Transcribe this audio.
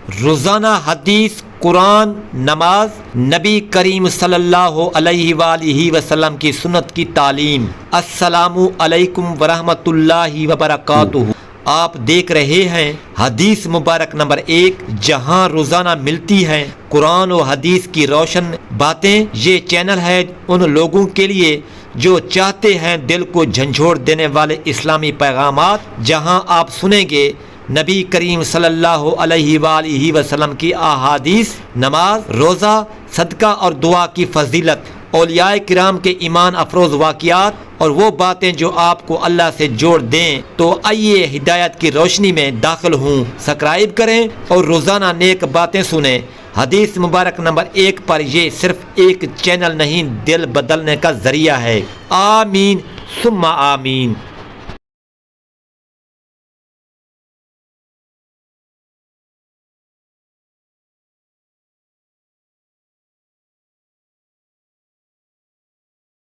روزانہ حدیث، قرآن، نماز، نبی کریم صلی اللہ علیہ وآلہ وسلم کی سنت کی تعلیم۔ السلام علیکم ورحمۃ اللہ وبرکاتہ۔ آپ دیکھ رہے ہیں حدیث مبارک نمبر 1، جہاں روزانہ ملتی ہیں قرآن و حدیث کی روشن باتیں۔ یہ چینل ہے ان لوگوں کے لیے جو چاہتے ہیں دل کو جھنجھوڑ دینے والے اسلامی پیغامات، جہاں آپ سنیں گے نبی کریم صلی اللہ علیہ وآلہ وسلم کی احادیث، نماز، روزہ، صدقہ اور دعا کی فضیلت، اولیاء کرام کے ایمان افروز واقعات اور وہ باتیں جو آپ کو اللہ سے جوڑ دیں۔ تو آئیے ہدایت کی روشنی میں داخل ہوں، سبسکرائب کریں اور روزانہ نیک باتیں سنیں۔ حدیث مبارک نمبر 1 پر یہ صرف ایک چینل نہیں، دل بدلنے کا ذریعہ ہے۔ آمین ثم آمین۔